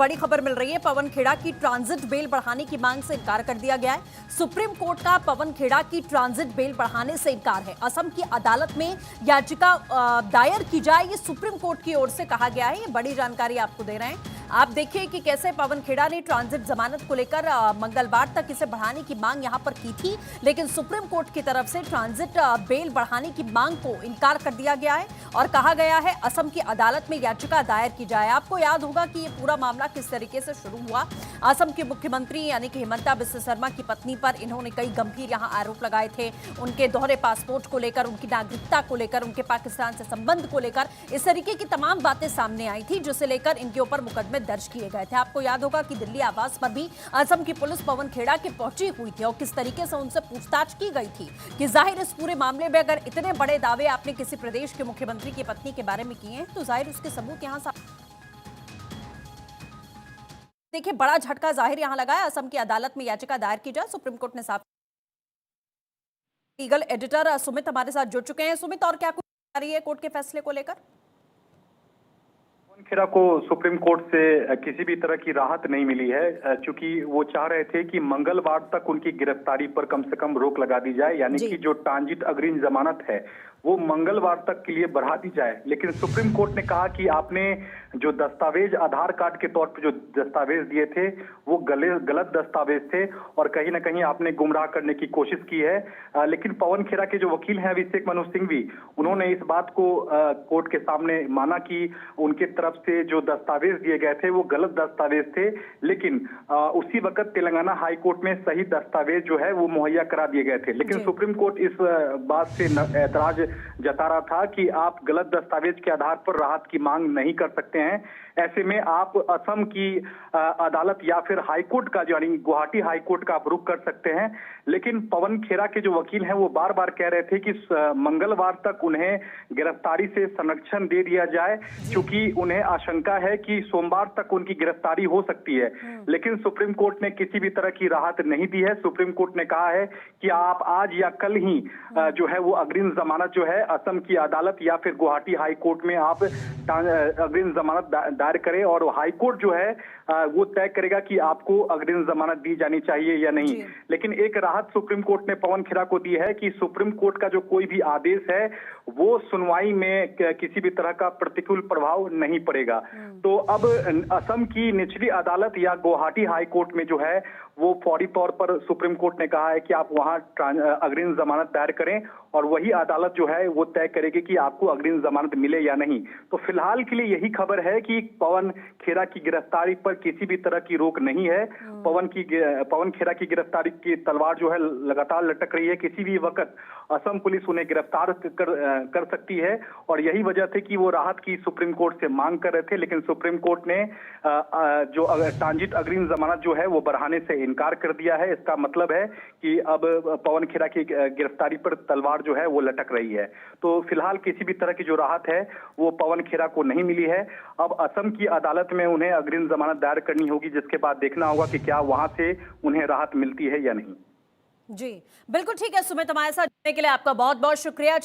बड़ी खबर मिल रही है। पवन खेड़ा की ट्रांजिट बेल बढ़ाने की मांग से इनकार कर दिया गया है। सुप्रीम कोर्ट का पवन खेड़ा की ट्रांजिट बेल बढ़ाने से इनकार है। असम की अदालत में याचिका दायर की जाए, ये सुप्रीम कोर्ट की ओर से कहा गया है। ये बड़ी जानकारी आपको दे रहे हैं। आप देखिए कि कैसे पवन खेड़ा ने ट्रांजिट जमानत को लेकर मंगलवार तक इसे बढ़ाने की मांग यहां पर की थी, लेकिन सुप्रीम कोर्ट की तरफ से ट्रांजिट बेल बढ़ाने की मांग को इनकार कर दिया गया है और कहा गया है असम की अदालत में याचिका दायर की जाए। आपको याद होगा कि ये पूरा मामला किस तरीके से शुरू हुआ। असम के मुख्यमंत्री यानी कि हिमंता बिस्वा शर्मा की पत्नी पर इन्होंने कई गंभीर यहां आरोप लगाए थे। उनके दोहरे पासपोर्ट को लेकर, उनकी नागरिकता को लेकर, उनके पाकिस्तान से संबंध को लेकर, इस तरीके की तमाम बातें सामने आई थी, जिसे लेकर इनके ऊपर मुकदमे दर्ज किए गए थे। आपको याद होगा कि दिल्ली आवास पर भी असम की पुलिस पवन खेड़ा के पहुंची हुई थी और किस तरीके से उनसे पूछताछ की गई थी कि जाहिर इस पूरे मामले में अगर इतने बड़े दावे आपने किसी प्रदेश के मुख्यमंत्री की पत्नी के बारे में किए हैं तो जाहिर उसके सबूत यहां देखिए। बड़ा झटका जाहिर यहां लगा है। असम की अदालत में याचिका दायर की जाए, सुप्रीम कोर्ट ने साफ। लीगल एडिटर सुमित हमारे साथ जुड़ चुके हैं। सुमित, और क्या कुछ आ रही है कोर्ट के फैसले को लेकर? पवन खेड़ा को सुप्रीम कोर्ट से किसी भी तरह की राहत नहीं मिली है, क्योंकि वो चाह रहे थे कि मंगलवार तक उनकी गिरफ्तारी पर कम से कम रोक लगा दी जाए, यानी कि जो ट्रांजिट अग्रिम जमानत है वो मंगलवार तक के लिए बढ़ा दी जाए। लेकिन सुप्रीम कोर्ट ने कहा कि आपने जो दस्तावेज आधार कार्ड के तौर पर जो दस्तावेज दिए थे वो गलत दस्तावेज थे और कहीं ना कहीं आपने गुमराह करने की कोशिश की है। लेकिन पवन खेड़ा के जो वकील हैं अभिषेक मनु सिंघवी, उन्होंने इस बात को कोर्ट के सामने माना कि उनके तरफ से जो दस्तावेज दिए गए थे वो गलत दस्तावेज थे, लेकिन उसी वक्त तेलंगाना हाई कोर्ट में सही दस्तावेज जो है वो मुहैया करा दिए गए थे। लेकिन सुप्रीम कोर्ट इस बात से ऐतराज जता रहा था कि आप गलत दस्तावेज के आधार पर राहत की मांग नहीं कर सकते हैं। ऐसे में आप असम की अदालत या फिर हाईकोर्ट का, यानी गुवाहाटी हाईकोर्ट का आप रुख कर सकते हैं। लेकिन पवन खेड़ा के जो वकील हैं वो बार बार कह रहे थे कि मंगलवार तक उन्हें गिरफ्तारी से संरक्षण दे दिया जाए, क्योंकि उन्हें आशंका है कि सोमवार तक उनकी गिरफ्तारी हो सकती है। लेकिन सुप्रीम कोर्ट ने किसी भी तरह की राहत नहीं दी है। सुप्रीम कोर्ट ने कहा है कि आप आज या कल ही जो है वो अग्रिम जमानत जो है असम की अदालत या फिर गुवाहाटी हाई कोर्ट में आप अग्रिम जमानत दायर करें और हाई कोर्ट जो है वो तय करेगा कि आपको अग्रिम जमानत दी जानी चाहिए या नहीं। लेकिन एक राहत सुप्रीम कोर्ट ने पवन खेड़ा को दी है कि सुप्रीम कोर्ट का जो कोई भी आदेश है वो सुनवाई में किसी भी तरह का प्रतिकूल प्रभाव नहीं पड़ेगा। तो अब असम की निचली अदालत या गुवाहाटी हाई कोर्ट में जो है वो फौरी तौर पर सुप्रीम कोर्ट ने कहा है कि आप वहां अग्रिम जमानत दायर करें और वही अदालत जो है वो तय करेगी कि आपको अग्रिम जमानत मिले या नहीं। तो फिलहाल के लिए यही खबर है कि पवन खेड़ा की गिरफ्तारी पर किसी भी तरह की रोक नहीं है। पवन खेड़ा की गिरफ्तारी की तलवार जो है लगातार लटक रही है। किसी भी वक्त असम पुलिस उन्हें गिरफ्तार कर सकती है और यही वजह थी कि वो राहत की सुप्रीम कोर्ट से मांग कर रहे थे। लेकिन सुप्रीम कोर्ट ने जो ट्रांजिट अग्रिम जमानत जो है वो बढ़ाने से इनकार कर दिया है। इसका मतलब है कि अब पवन खेड़ा की गिरफ्तारी पर तलवार जो है वो लटक रही है। तो फिलहाल किसी भी तरह की जो राहत है वो पवन खेड़ा को नहीं मिली है। अब असम की अदालत में उन्हें अग्रिम जमानत दायर करनी होगी, जिसके बाद देखना होगा कि क्या वहां से उन्हें राहत मिलती है या नहीं। जी बिल्कुल ठीक है। सुमित, हमारे साथ जुड़ने के लिए आपका बहुत बहुत शुक्रिया।